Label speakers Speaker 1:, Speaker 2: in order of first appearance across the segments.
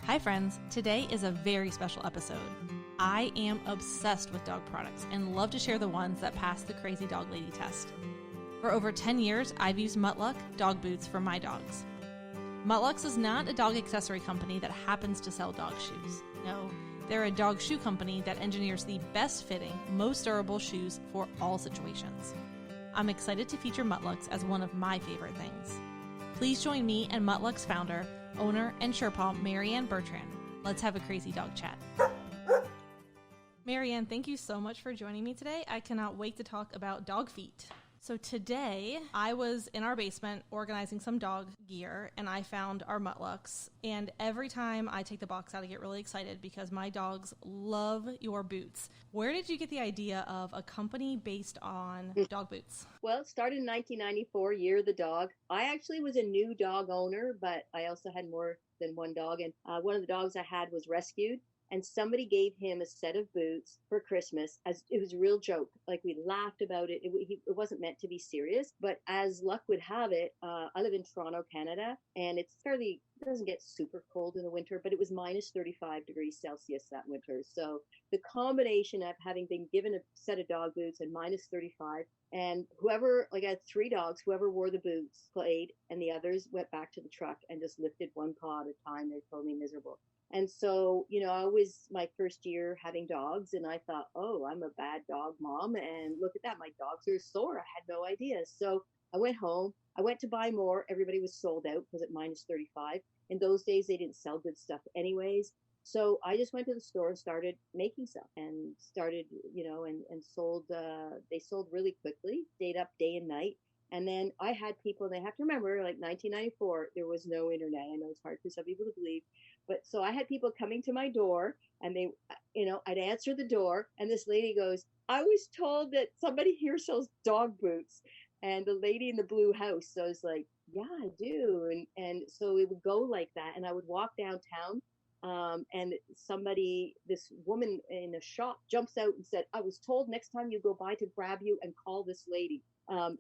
Speaker 1: Hi friends, today is a very special episode. I am obsessed with dog products and love to share the ones that pass the crazy dog lady test. For over 10 years, I've used Muttluks dog boots for my dogs. Muttluks is not a dog accessory company that happens to sell dog shoes. No, they're a dog shoe company that engineers the best fitting, most durable shoes for all situations. I'm excited to feature Muttluks as one of my favorite things. Please join me and Muttluks founder, owner, and Sherpa, Marianne Bertrand. Let's have a crazy dog chat. Marianne, thank you so much for joining me today. I cannot wait to talk about dog feet. So today, I was in our basement organizing some dog gear, and I found our Muttluks. And every time I take the box out, I get really excited because my dogs love your boots. Where did you get the idea of a company based on dog boots?
Speaker 2: Well, it started in 1994, Year of the Dog. I actually was a new dog owner, but I also had more than one dog. And one of the dogs I had was rescued. And somebody gave him a set of boots for Christmas. As it was a real joke. Like, we laughed about it. It wasn't meant to be serious. But as luck would have it, I live in Toronto, Canada, and it doesn't get super cold in the winter, but it was minus 35 degrees Celsius that winter. So the combination of having been given a set of dog boots and minus 35, and I had 3 dogs, whoever wore the boots played, and the others went back to the truck and just lifted one paw at a time. They're totally miserable. And so, I was my first year having dogs, and I thought, oh, I'm a bad dog mom. And look at that. My dogs are sore. I had no idea. So I went home. I went to buy more. Everybody was sold out because at minus 35. In those days, they didn't sell good stuff anyways. So I just went to the store and started making some and started, and sold. They sold really quickly, stayed up day and night. And then I had people, and they have to remember, like 1994, there was no internet. I know it's hard for some people to believe. But so I had people coming to my door, and they, I'd answer the door, and this lady goes, I was told that somebody here sells dog boots. And the lady in the blue house, so I was like, yeah, I do. And so it would go like that. And I would walk downtown, and this woman in a shop jumps out and said, I was told next time you go by to grab you and call this lady.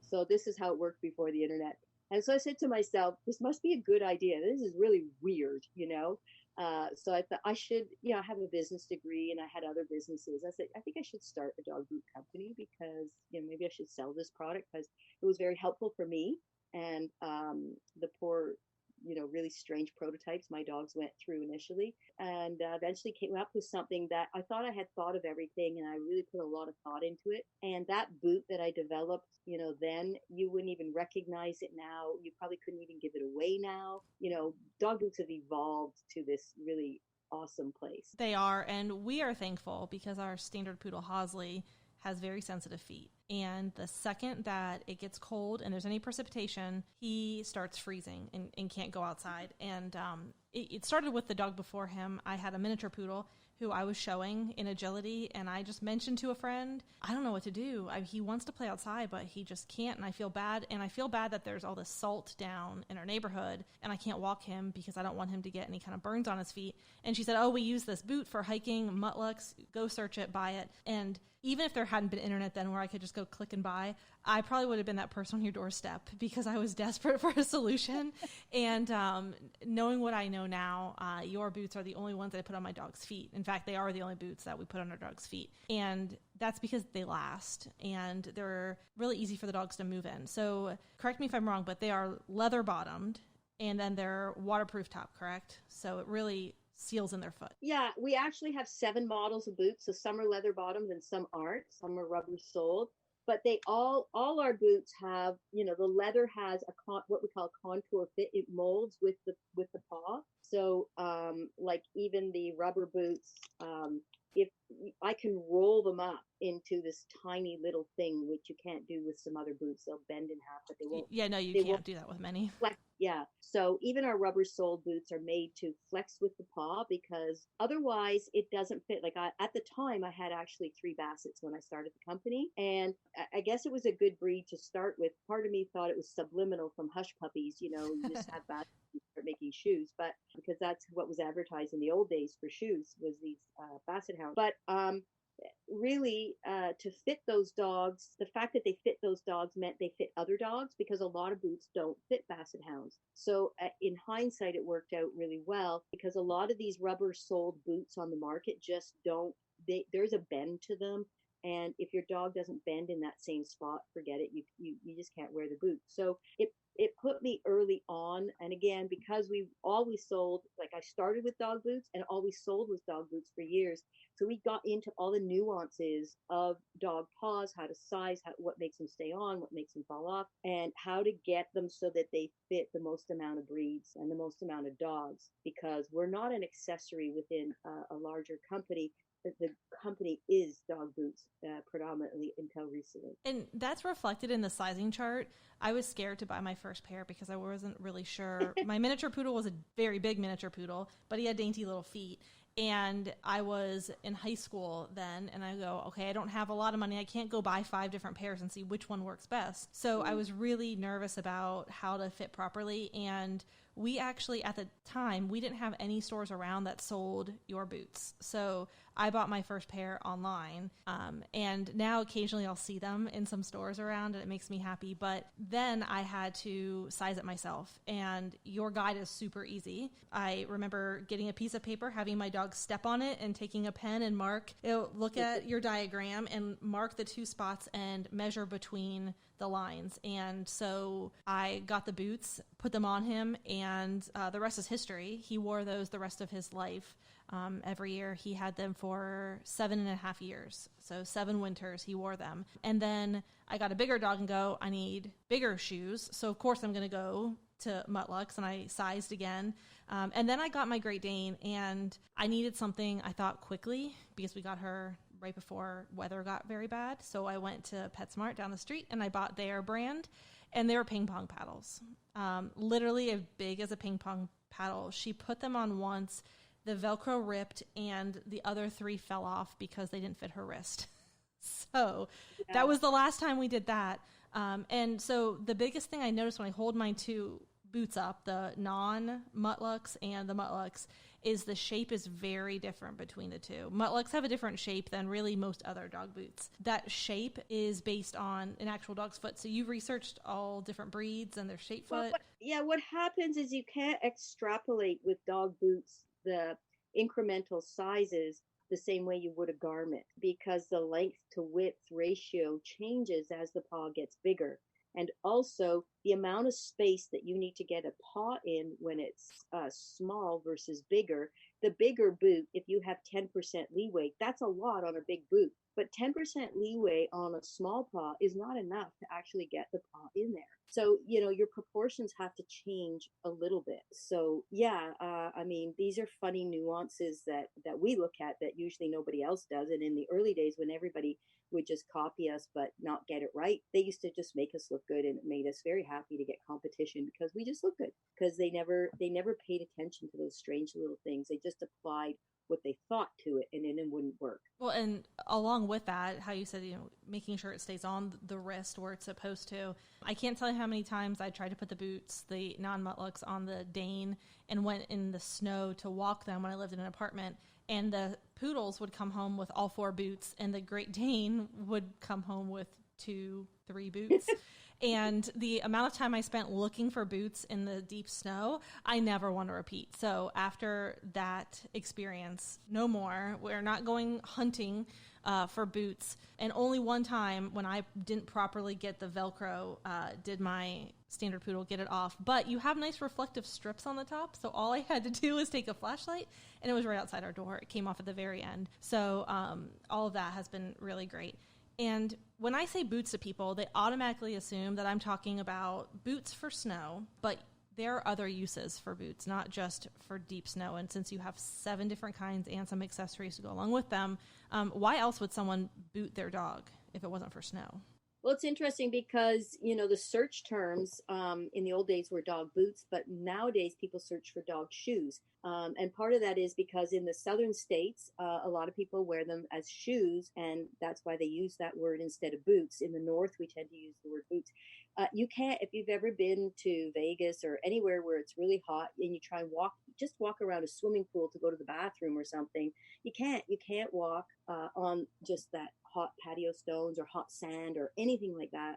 Speaker 2: So this is how it worked before the internet. And so I said to myself, this must be a good idea. This is really weird, So I thought I should, I have a business degree and I had other businesses. I said, I think I should start a dog boot company because, maybe I should sell this product because it was very helpful for me. And the poor, really strange prototypes my dogs went through initially, and eventually came up with something that I thought I had thought of everything, and I really put a lot of thought into it. And that boot that I developed, then you wouldn't even recognize it now. You probably couldn't even give it away now. Dog boots have evolved to this really awesome place.
Speaker 1: They are, and we are thankful because our standard poodle Hosley has very sensitive feet. And the second that it gets cold and there's any precipitation, he starts freezing and can't go outside. And it started with the dog before him. I had a miniature poodle who I was showing in agility, and I just mentioned to a friend, I don't know what to do. He wants to play outside, but he just can't, and I feel bad. And I feel bad that there's all this salt down in our neighborhood, and I can't walk him because I don't want him to get any kind of burns on his feet. And she said, oh, we use this boot for hiking, Muttluks, go search it, buy it. And even if there hadn't been internet then where I could just go click and buy, I probably would have been that person on your doorstep because I was desperate for a solution. And knowing what I know now, your boots are the only ones that I put on my dog's feet. In fact, they are the only boots that we put on our dog's feet. And that's because they last and they're really easy for the dogs to move in. So correct me if I'm wrong, but they are leather bottomed and then they're waterproof top, correct? So it really seals in their foot.
Speaker 2: Yeah, we actually have 7 models of boots. So some are leather bottomed and some aren't. Some are rubber soled. But they all our boots have, the leather has what we call contour fit. It molds with the paw. So like even the rubber boots, if I can roll them up into this tiny little thing, which you can't do with some other boots. They'll bend in half, but they won't.
Speaker 1: Yeah, no, you can't do that with many.
Speaker 2: Flex, yeah. So even our rubber soled boots are made to flex with the paw because otherwise it doesn't fit. Like at the time, I had actually 3 Bassets when I started the company. And I guess it was a good breed to start with. Part of me thought it was subliminal from hush puppies, you just have Bassets. Start making shoes, but because that's what was advertised in the old days for shoes was these Basset hounds. But really, to fit those dogs, the fact that they fit those dogs meant they fit other dogs, because a lot of boots don't fit basset hounds. So in hindsight, it worked out really well, because a lot of these rubber soled boots on the market just don't, there's a bend to them. And if your dog doesn't bend in that same spot, forget it. You just can't wear the boot. So it put me early on. And again, because we always sold, like I started with dog boots and always sold with dog boots for years. So we got into all the nuances of dog paws, how to size, what makes them stay on, what makes them fall off, and how to get them so that they fit the most amount of breeds and the most amount of dogs, because we're not an accessory within a larger company. The company is dog boots predominantly until recently.
Speaker 1: And that's reflected in the sizing chart. I was scared to buy my first pair because I wasn't really sure. My miniature poodle was a very big miniature poodle, but he had dainty little feet. And I was in high school then, and I go, okay, I don't have a lot of money. I can't go buy 5 different pairs and see which one works best. So I was really nervous about how to fit properly. And we actually, at the time, we didn't have any stores around that sold your boots. So I bought my first pair online. And now occasionally I'll see them in some stores around, and it makes me happy. But then I had to size it myself. And your guide is super easy. I remember getting a piece of paper, having my dog step on it, and taking a pen and look at your diagram and mark the 2 spots and measure between the lines. And so I got the boots, put them on him, and the rest is history. He wore those the rest of his life. Every year he had them for 7.5 years. So 7 winters he wore them. And then I got a bigger dog and go, I need bigger shoes. So of course I'm going to go to Muttluks, and I sized again. And then I got my Great Dane, and I needed something, I thought, quickly, because we got her right before weather got very bad. So I went to PetSmart down the street and I bought their brand, and they were ping pong paddles. Literally as big as a ping pong paddle. She put them on once, the Velcro ripped, and the other 3 fell off because they didn't fit her wrist. So that was the last time we did that. And so the biggest thing I noticed when I hold my 2 boots up, the non-Muttluks and the Muttluks, is the shape is very different between the 2. Muttluks have a different shape than really most other dog boots. That shape is based on an actual dog's foot. So you've researched all different breeds and their shape foot.
Speaker 2: What happens is you can't extrapolate with dog boots the incremental sizes the same way you would a garment, because the length to width ratio changes as the paw gets bigger. And also the amount of space that you need to get a paw in when it's small versus bigger. The bigger boot, if you have 10% leeway, that's a lot on a big boot. But 10% leeway on a small paw is not enough to actually get the paw in there. So, your proportions have to change a little bit. So, I mean, these are funny nuances that we look at that usually nobody else does. And in the early days, when everybody would just copy us but not get it right, they used to just make us look good, and it made us very happy to get competition because we just look good, because they never paid attention to those strange little things. They just applied what they thought to it, and then it wouldn't work.
Speaker 1: Well, and along with that, how you said, making sure it stays on the wrist where it's supposed to. I can't tell you how many times I tried to put the boots, the non-Muttluks, on the Dane and went in the snow to walk them when I lived in an apartment. And the poodles would come home with all 4 boots, and the Great Dane would come home with 2, 3 boots. And the amount of time I spent looking for boots in the deep snow, I never want to repeat. So after that experience, no more. We're not going hunting for boots. And only one time, when I didn't properly get the Velcro, did my standard poodle get it off. But you have nice reflective strips on the top, so all I had to do was take a flashlight, and it was right outside our door. It came off at the very end. So all of that has been really great. And when I say boots to people, they automatically assume that I'm talking about boots for snow, but there are other uses for boots, not just for deep snow. And since you have 7 different kinds and some accessories to go along with them, why else would someone boot their dog if it wasn't for snow?
Speaker 2: Well, it's interesting because, the search terms in the old days were dog boots, but nowadays people search for dog shoes. And part of that is because in the southern states, a lot of people wear them as shoes, and that's why they use that word instead of boots. In the north, we tend to use the word boots. You can't, if you've ever been to Vegas or anywhere where it's really hot and you try and walk just walk around a swimming pool to go to the bathroom or something, you can't walk on just that hot patio stones or hot sand or anything like that.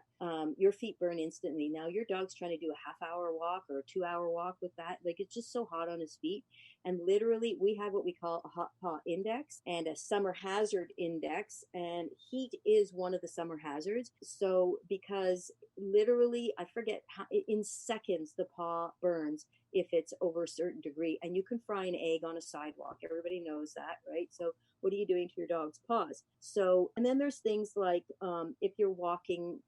Speaker 2: Your feet burn instantly. Now your dog's trying to do a half-hour walk or a 2-hour walk with that. Like, it's just so hot on his feet. And literally, we have what we call a hot paw index and a summer hazard index. And heat is one of the summer hazards. So because literally, I forget how, in seconds, the paw burns if it's over a certain degree. And you can fry an egg on a sidewalk. Everybody knows that, right? So what are you doing to your dog's paws? So, and then there's things like if you're walking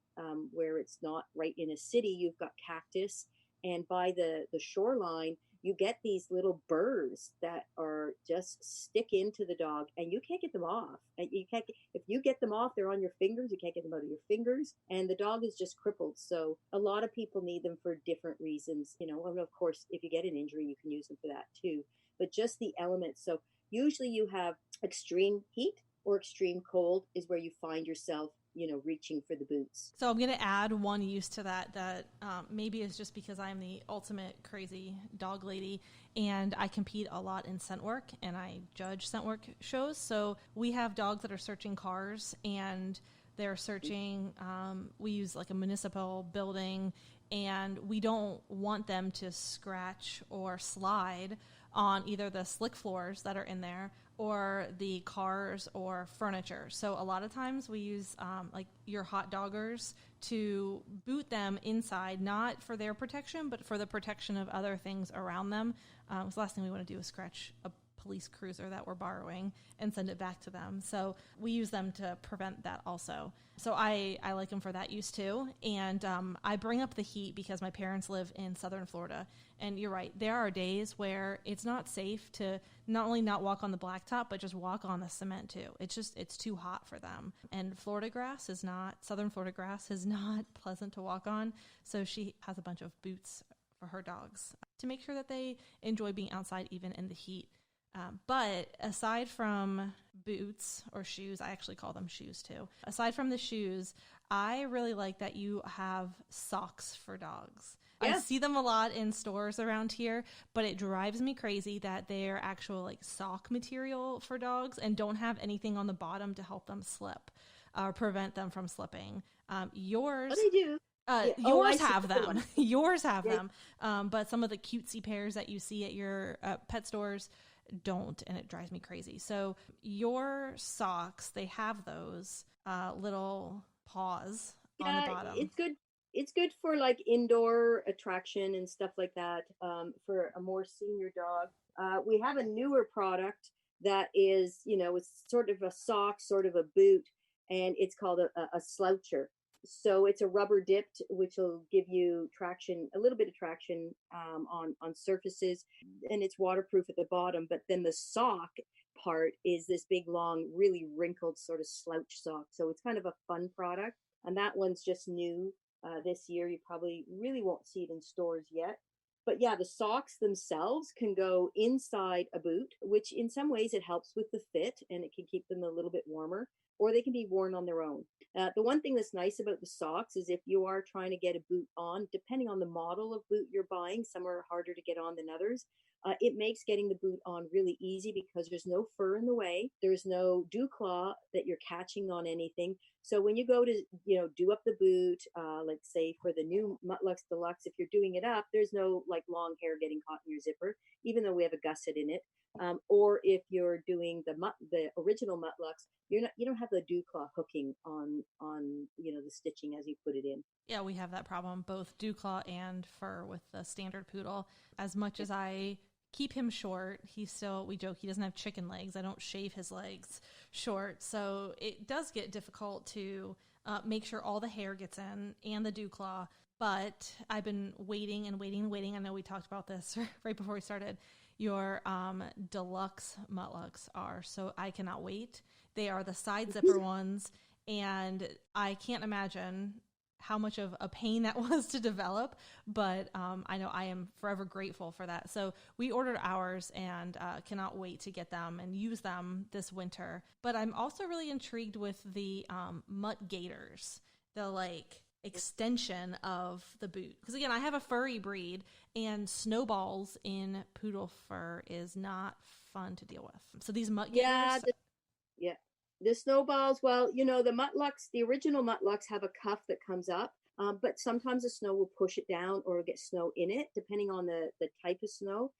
Speaker 2: where it's not right in a city, you've got cactus. And by the shoreline, you get these little burrs that are just stick into the dog, and you can't get them off. And you can't, if you get them off, they're on your fingers. You can't get them out of your fingers, and the dog is just crippled. So a lot of people need them for different reasons, you know. And of course, if you get an injury, you can use them for that too. But just the elements. So usually you have extreme heat or extreme cold is where you find yourself, you know, reaching for the boots.
Speaker 1: So I'm going to add one use to that maybe is just because I'm the ultimate crazy dog lady and I compete a lot in scent work and I judge scent work shows. So we have dogs that are searching cars and they're searching, we use like a municipal building, and we don't want them to scratch or slide on either the slick floors that are in there or the cars or furniture. So a lot of times we use like your hot doggers to boot them inside, not for their protection, but for the protection of other things around them. The last thing we want to do is scratch a police cruiser that we're borrowing and send it back to them. So we use them to prevent that also. So I like them for that use too. And I bring up the heat because my parents live in southern Florida. And you're right, there are days where it's not safe to not only not walk on the blacktop, but just walk on the cement too. It's too hot for them. And southern Florida grass is not pleasant to walk on. So she has a bunch of boots for her dogs to make sure that they enjoy being outside even in the heat. But aside from boots or shoes, I actually call them shoes too. Aside from the shoes, I really like that you have socks for dogs. Yeah. I see them a lot in stores around here, but it drives me crazy that they're actual like sock material for dogs and don't have anything on the bottom to help them slip or prevent them from slipping. Yours...
Speaker 2: Oh, they do.
Speaker 1: Yours have them. Yours have them. But some of the cutesy pairs that you see at your pet stores don't, and it drives me crazy. So your socks, they have those little paws on the bottom.
Speaker 2: It's good for like indoor attraction and stuff like that, for a more senior dog. We have a newer product that is, you know, it's sort of a sock, sort of a boot, and it's called a sloucher. So it's a rubber dipped, which will give you traction, a little bit of traction on surfaces, and it's waterproof at the bottom. But then the sock part is this big, long, really wrinkled sort of slouch sock. So it's kind of a fun product, and that one's just new this year. You probably really won't see it in stores yet. But yeah, the socks themselves can go inside a boot, which in some ways it helps with the fit and it can keep them a little bit warmer, or they can be worn on their own. The one thing that's nice about the socks is if you are trying to get a boot on, depending on the model of boot you're buying, some are harder to get on than others. It makes getting the boot on really easy because there's no fur in the way. There's no dew claw that you're catching on anything. So when you go to, you know, do up the boot, let's say for the new Muttluks Deluxe, if you're doing it up, there's no like long hair getting caught in your zipper, even though we have a gusset in it. Or if you're doing the original Muttluks, you don't have the dew claw hooking on you know, the stitching as you put it in.
Speaker 1: Yeah, we have that problem, both dew claw and fur with the standard poodle. As much as I keep him short, we joke he doesn't have chicken legs. I don't shave his legs short. So it does get difficult to make sure all the hair gets in and the dew claw. But I've been waiting. I know we talked about this right before we started. Your deluxe Muttluks are, so I cannot wait. They are the side zipper ones, and I can't imagine how much of a pain that was to develop, but I know I am forever grateful for that. So we ordered ours and cannot wait to get them and use them this winter. But I'm also really intrigued with the Mutt Gators. The like extension of the boot. Because again, I have a furry breed, and snowballs in poodle fur is not fun to deal with. So these mutt gators.
Speaker 2: Yeah, the snowballs. Well, the Muttluks, the original Muttluks have a cuff that comes up, but sometimes the snow will push it down or get snow in it, depending on the type of snow,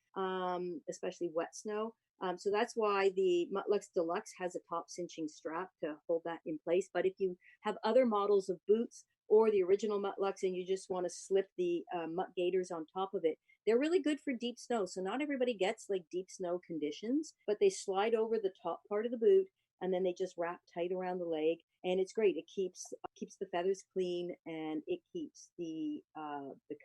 Speaker 2: especially wet snow. So that's why the Muttluks Deluxe has a top cinching strap to hold that in place. But if you have other models of boots or the original Muttluks and you just want to slip the mutt gaiters on top of it, they're really good for deep snow. So not everybody gets like deep snow conditions, but they slide over the top part of the boot and then they just wrap tight around the leg. And it's great. It keeps the feathers clean, and it keeps the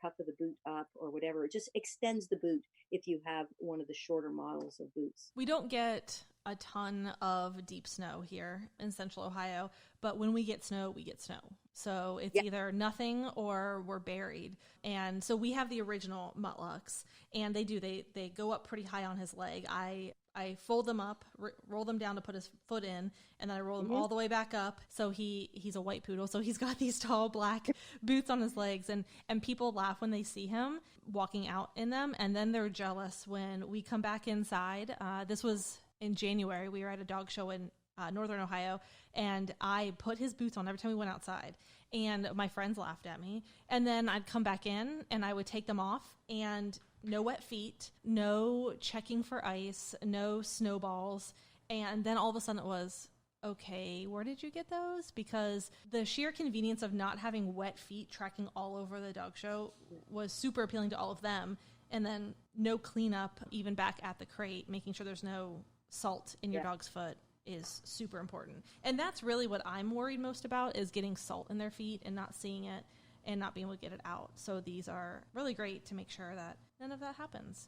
Speaker 2: cuff of the boot up or whatever. It just extends the boot if you have one of the shorter models of boots.
Speaker 1: We don't get a ton of deep snow here in Central Ohio, but when we get snow, we get snow. So it's either nothing or we're buried. And so we have the original Muttluks, and they go up pretty high on his leg. I fold them up, roll them down to put his foot in, and then I roll them all the way back up. So he's a white poodle, so he's got these tall black boots on his legs, and people laugh when they see him walking out in them, and then they're jealous when we come back inside. This was in January. We were at a dog show in Northern Ohio, and I put his boots on every time we went outside, and my friends laughed at me. And then I'd come back in and I would take them off, and no wet feet, no checking for ice, no snowballs. And then all of a sudden it was, okay, where did you get those? Because the sheer convenience of not having wet feet tracking all over the dog show was super appealing to all of them. And then no cleanup, even back at the crate, making sure there's no salt in your dog's foot is super important. And that's really what I'm worried most about, is getting salt in their feet and not seeing it and not being able to get it out. So these are really great to make sure that none of that happens.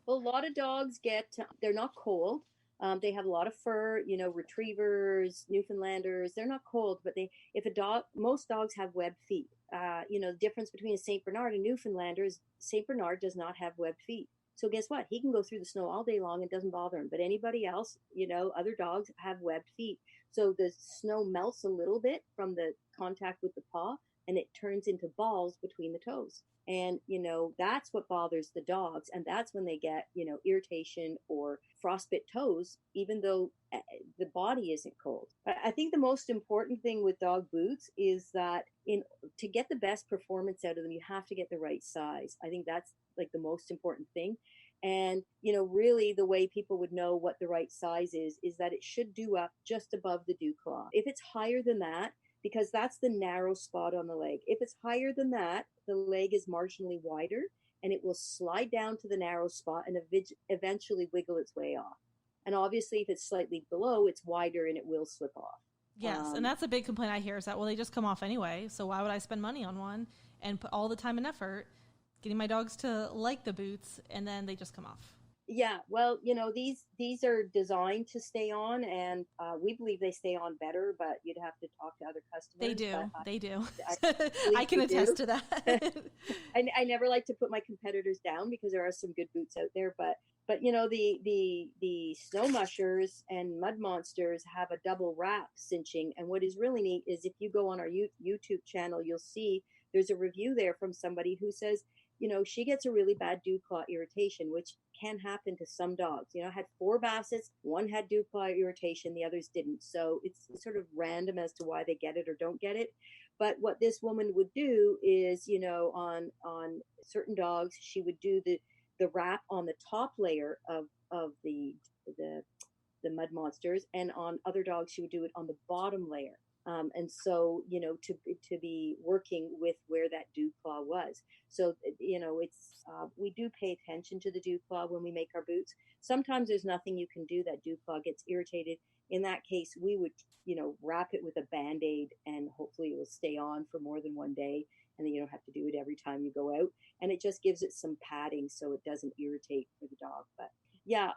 Speaker 2: Well, a lot of dogs they're not cold. They have a lot of fur, retrievers, Newfoundlanders, they're not cold, but most dogs have webbed feet. The difference between a St. Bernard and Newfoundlander is St. Bernard does not have webbed feet. So guess what? He can go through the snow all day long and it doesn't bother him. But anybody else, other dogs have webbed feet. So the snow melts a little bit from the contact with the paw, and it turns into balls between the toes. And, that's what bothers the dogs. And that's when they get, irritation or frostbite toes, even though the body isn't cold. I think the most important thing with dog boots is that to get the best performance out of them, you have to get the right size. I think that's like the most important thing. And, really the way people would know what the right size is that it should do up just above the dew claw. If it's higher than that, because that's the narrow spot on the leg. If it's higher than that, the leg is marginally wider and it will slide down to the narrow spot and eventually wiggle its way off. And obviously, if it's slightly below, it's wider and it will slip off.
Speaker 1: Yes, and that's a big complaint I hear, is that, well, they just come off anyway, so why would I spend money on one and put all the time and effort getting my dogs to like the boots, and then they just come off?
Speaker 2: Yeah, well, these are designed to stay on, and we believe they stay on better, but you'd have to talk to other customers.
Speaker 1: They do. I can attest to that.
Speaker 2: I never like to put my competitors down because there are some good boots out there, but the snow mushers and mud monsters have a double wrap cinching, and what is really neat is if you go on our YouTube channel, you'll see there's a review there from somebody who says, she gets a really bad dew claw irritation, which can happen to some dogs. I had 4 Bassets, one had dew claw irritation, the others didn't. So it's sort of random as to why they get it or don't get it. But what this woman would do is, on certain dogs, she would do the wrap on the top layer of the mud monsters, and on other dogs, she would do it on the bottom layer. And so, to be working with where that dew claw was. So, it's, we do pay attention to the dew claw when we make our boots. Sometimes there's nothing you can do, that dew claw gets irritated. In that case, we would, wrap it with a Band-Aid, and hopefully it will stay on for more than one day. And then you don't have to do it every time you go out. And it just gives it some padding so it doesn't irritate for the dog. But yeah,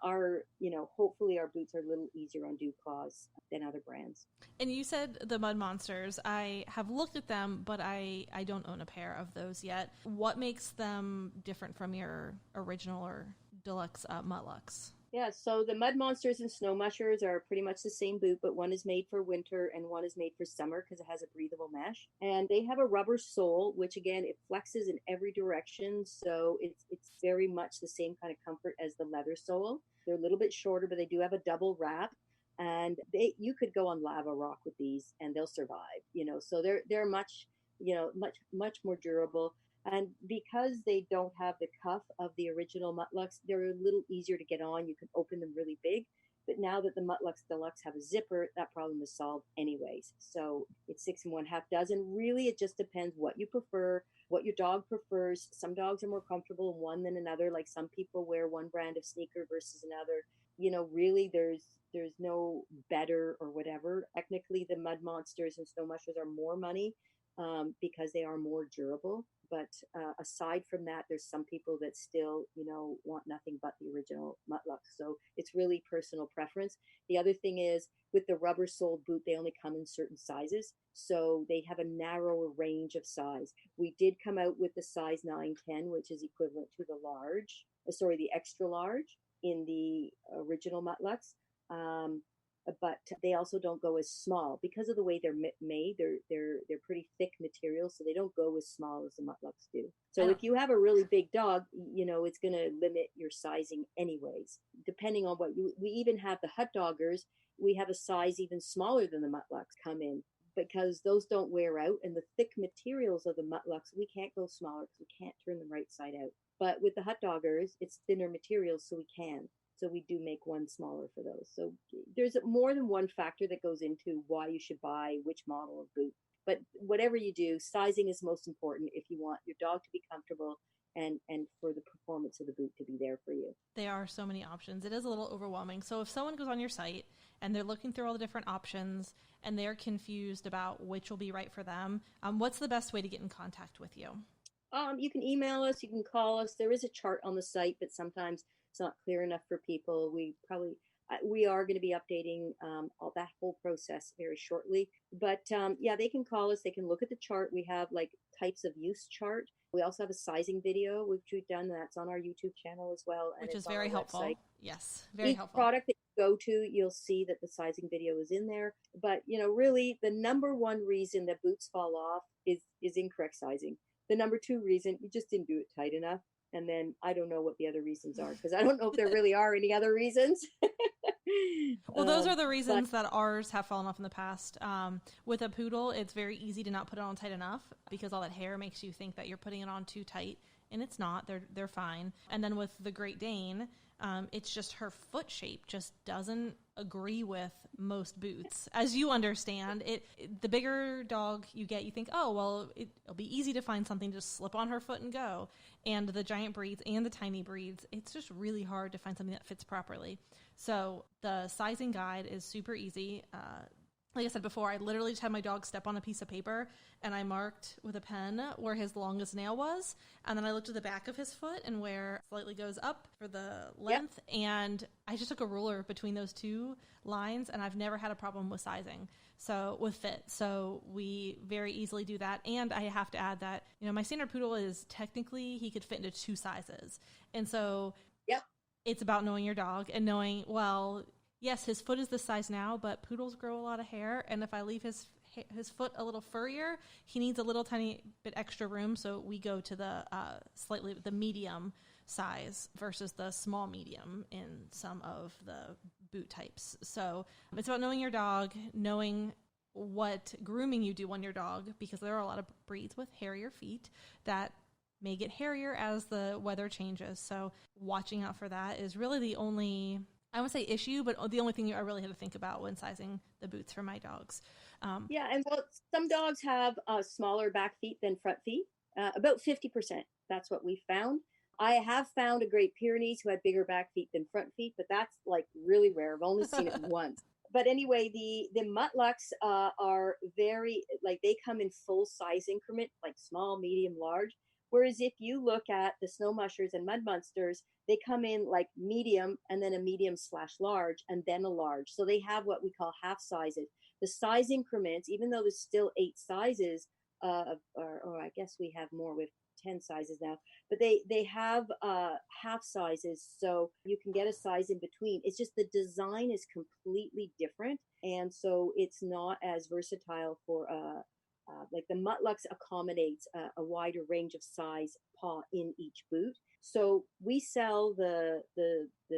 Speaker 2: hopefully our boots are a little easier on dew claws than other brands.
Speaker 1: And you said the mud monsters. I have looked at them, but I don't own a pair of those yet. What makes them different from your original or deluxe Muttluks?
Speaker 2: Yeah, so the mud monsters and snow mushers are pretty much the same boot, but one is made for winter and one is made for summer because it has a breathable mesh. And they have a rubber sole, which again it flexes in every direction, so it's very much the same kind of comfort as the leather sole. They're a little bit shorter, but they do have a double wrap. And you could go on lava rock with these and they'll survive, So they're much, much more durable. And because they don't have the cuff of the original Muttluks, they're a little easier to get on. You can open them really big. But now that the Muttluks Deluxe have a zipper, that problem is solved anyways. So it's 6 and 1/2 dozen. Really, it just depends what you prefer, what your dog prefers. Some dogs are more comfortable in one than another. Like some people wear one brand of sneaker versus another. Really, there's no better or whatever. Technically, the mud monsters and snow mushers are more money because they are more durable. But aside from that, there's some people that still, want nothing but the original Muttluks. So it's really personal preference. The other thing is with the rubber soled boot, they only come in certain sizes. So they have a narrower range of size. We did come out with the size 9-10, which is equivalent to the extra large in the original Muttluks. But they also don't go as small because of the way they're made. They're pretty thick material, so they don't go as small as the Muttluks do. So if you have a really big dog, it's going to limit your sizing anyways. Depending on we even have the hut doggers. We have a size even smaller than the Muttluks come in because those don't wear out, and the thick materials of the Muttluks we can't go smaller because we can't turn them right side out. But with the hut doggers, it's thinner materials, so we can. So we do make one smaller for those. So there's more than one factor that goes into why you should buy which model of boot. But whatever you do, sizing is most important if you want your dog to be comfortable and for the performance of the boot to be there for you.
Speaker 1: There are so many options. It is a little overwhelming. So if someone goes on your site and they're looking through all the different options and they're confused about which will be right for them, what's the best way to get in contact with you?
Speaker 2: You can email us, you can call us. There is a chart on the site, but sometimes it's not clear enough for people. We are going to be updating all that whole process very shortly. But they can call us. They can look at the chart. We have like types of use chart. We also have a sizing video, which we've done. That's on our YouTube channel as well. And
Speaker 1: which is very helpful. Website. Yes, very helpful.
Speaker 2: Product that you go to, you'll see that the sizing video is in there. But, really, the number one reason that boots fall off is incorrect sizing. The number 2 reason, you just didn't do it tight enough. And then I don't know what the other reasons are because I don't know if there really are any other reasons.
Speaker 1: Well, those are the reasons that ours have fallen off in the past. With a poodle, it's very easy to not put it on tight enough because all that hair makes you think that you're putting it on too tight, and it's not. They're fine. And then with the Great Dane, it's just her foot shape just doesn't agree with most boots. As you understand, the bigger dog you get, you think, oh, well, it'll be easy to find something to just slip on her foot and go. And the giant breeds and the tiny breeds, it's just really hard to find something that fits properly. So the sizing guide is super easy. Like I said before, I literally just had my dog step on a piece of paper and I marked with a pen where his longest nail was. And then I looked at the back of his foot and where it slightly goes up for the length. Yep. And I just took a ruler between those 2 lines and I've never had a problem with sizing. So with fit. So we very easily do that. And I have to add that, my standard poodle is technically, he could fit into 2 sizes. And so
Speaker 2: yep.
Speaker 1: It's about knowing your dog and knowing, well, yes, his foot is this size now, but poodles grow a lot of hair, and if I leave his foot a little furrier, he needs a little tiny bit extra room, so we go to the medium size versus the small medium in some of the boot types. So it's about knowing your dog, knowing what grooming you do on your dog, because there are a lot of breeds with hairier feet that may get hairier as the weather changes. So watching out for that is really the only, I wouldn't say issue, but the only thing I really had to think about when sizing the boots for my dogs.
Speaker 2: And some dogs have smaller back feet than front feet, about 50%. That's what we found. I have found a Great Pyrenees who had bigger back feet than front feet, but that's like really rare. I've only seen it once. But anyway, the Muttluks are very, like they come in full size increment, like small, medium, large. Whereas if you look at the snow mushers and mud monsters, they come in like medium and then a medium/large and then a large. So they have what we call half sizes. The size increments, even though there's still 8 sizes, or I guess we have more with 10 sizes now, but they have half sizes, so you can get a size in between. It's just the design is completely different, and so it's not as versatile for like the Muttluks accommodates a wider range of size paw in each boot. So we sell the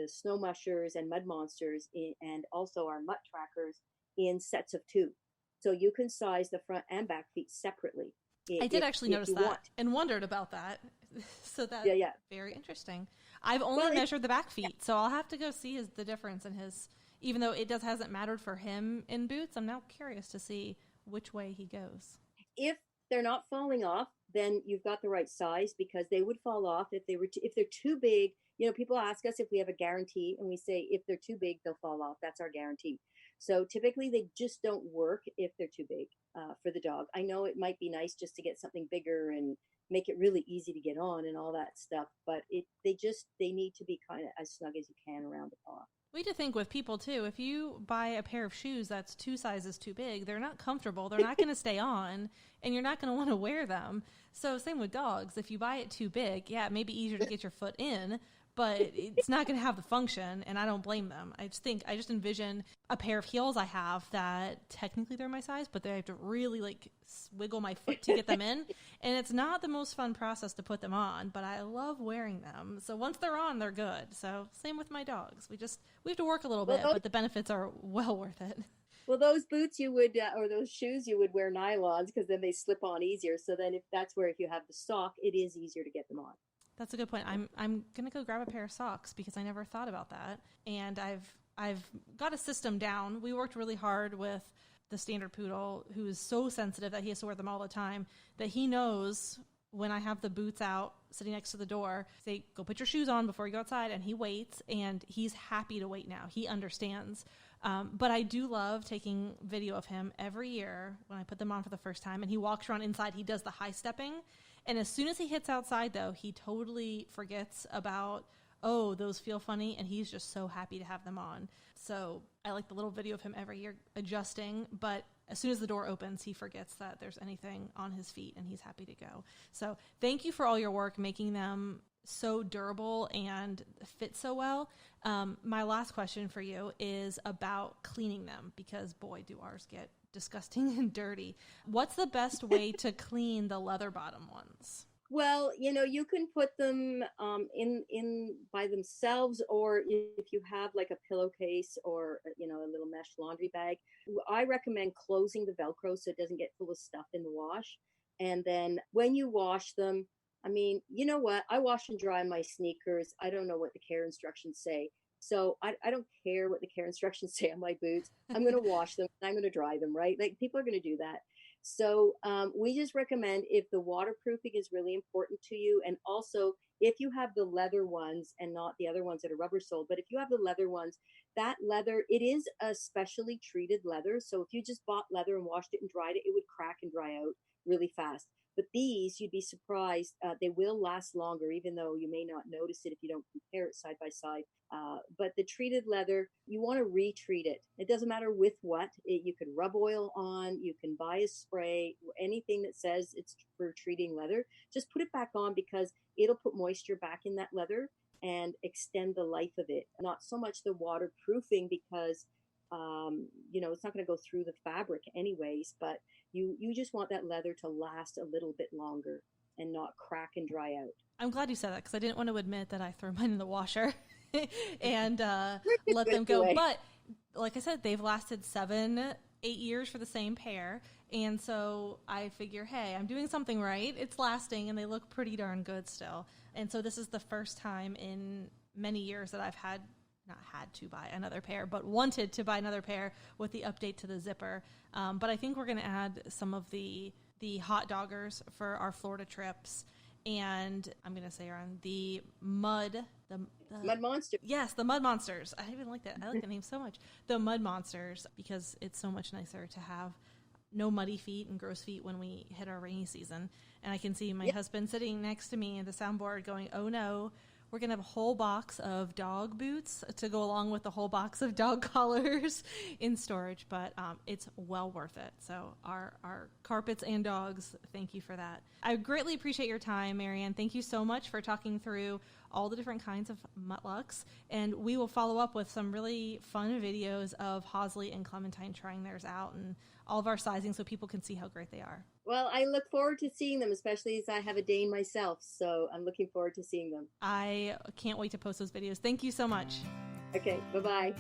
Speaker 2: snow mushers and mud monsters and also our mutt trackers in sets of 2. So you can size the front and back feet separately.
Speaker 1: I did actually notice that and wondered about that. So that's very interesting. I've only measured the back feet, so I'll have to go see the difference in his, even though it hasn't mattered for him in boots. I'm now curious to see which way he goes.
Speaker 2: If they're not falling off, then you've got the right size, because they would fall off if they're too big. You know, people ask us if we have a guarantee, and we say if they're too big, they'll fall off. That's our guarantee. So typically they just don't work if they're too big for the dog. I know it might be nice just to get something bigger and make it really easy to get on and all that stuff, but they need to be kind of as snug as you can around the paw.
Speaker 1: We need to think with people too. If you buy a pair of shoes that's 2 sizes too big, they're not comfortable. They're not going to stay on, and you're not going to want to wear them. So same with dogs. If you buy it too big, yeah, it may be easier to get your foot in, but it's not going to have the function, and I don't blame them. I just envision a pair of heels I have that technically they're my size, but they have to really like wiggle my foot to get them in, and it's not the most fun process to put them on, but I love wearing them. So once they're on, they're good. So same with my dogs. We have to work a little bit, but the benefits are well worth it.
Speaker 2: Well, those boots you would, or those shoes you would wear nylons, because then they slip on easier. So then if you have the sock, it is easier to get them on.
Speaker 1: That's a good point. I'm gonna go grab a pair of socks because I never thought about that, and I've got a system down. We worked really hard with the standard poodle, who is so sensitive that he has to wear them all the time, that he knows when I have the boots out sitting next to the door, say, go put your shoes on before you go outside, and he waits, and he's happy to wait now. He understands. But I do love taking video of him every year when I put them on for the first time, and he walks around inside. He does the high stepping. And as soon as he hits outside, though, he totally forgets about, oh, those feel funny, and he's just so happy to have them on. So I like the little video of him every year adjusting, but as soon as the door opens, he forgets that there's anything on his feet, and he's happy to go. So thank you for all your work making them so durable and fit so well. My last question for you is about cleaning them, because boy, do ours get disgusting and dirty. What's the best way to clean the leather bottom ones?
Speaker 2: Well, you can put them in by themselves, or if you have like a pillowcase or a little mesh laundry bag. I recommend closing the Velcro so it doesn't get full of stuff in the wash. And then when you wash them, I mean, you know what? I wash and dry my sneakers. I don't know what the care instructions say. So I don't care what the care instructions say on my boots. I'm going to wash them. I'm going to dry them, right? Like, people are going to do that. So we just recommend, if the waterproofing is really important to you, and also if you have the leather ones and not the other ones that are rubber soled, but if you have the leather ones, that leather, it is a specially treated leather. So if you just bought leather and washed it and dried it, it would crack and dry out really fast. But these, you'd be surprised, they will last longer, even though you may not notice it if you don't compare it side by side. But the treated leather, you want to retreat it. It doesn't matter with what. You can rub oil on, you can buy a spray, anything that says it's for treating leather. Just put it back on, because it'll put moisture back in that leather and extend the life of it. Not so much the waterproofing, because it's not going to go through the fabric anyways, but you just want that leather to last a little bit longer and not crack and dry out.
Speaker 1: I'm glad you said that, because I didn't want to admit that I throw mine in the washer and let them go. But like I said, they've lasted 7-8 years for the same pair. And so I figure, hey, I'm doing something right. It's lasting, and they look pretty darn good still. And so this is the first time in many years that I've not had to buy another pair, but wanted to buy another pair with the update to the zipper. But I think we're going to add some of the hot doggers for our Florida trips. And I'm going to say around the mud
Speaker 2: monster.
Speaker 1: Yes, the mud monsters. I even like that. I like the name so much. The mud monsters, because it's so much nicer to have no muddy feet and gross feet when we hit our rainy season. And I can see my husband sitting next to me at the soundboard going, oh no, We're going to have a whole box of dog boots to go along with the whole box of dog collars in storage, but it's well worth it. So our carpets and dogs, thank you for that. I greatly appreciate your time, Marianne. Thank you so much for talking through all the different kinds of Muttluks, and we will follow up with some really fun videos of Hosley and Clementine trying theirs out and all of our sizing so people can see how great they are.
Speaker 2: Well, I look forward to seeing them, especially as I have a Dane myself, so I'm looking forward to seeing them.
Speaker 1: I can't wait to post those videos. Thank you so much.
Speaker 2: Okay, bye-bye.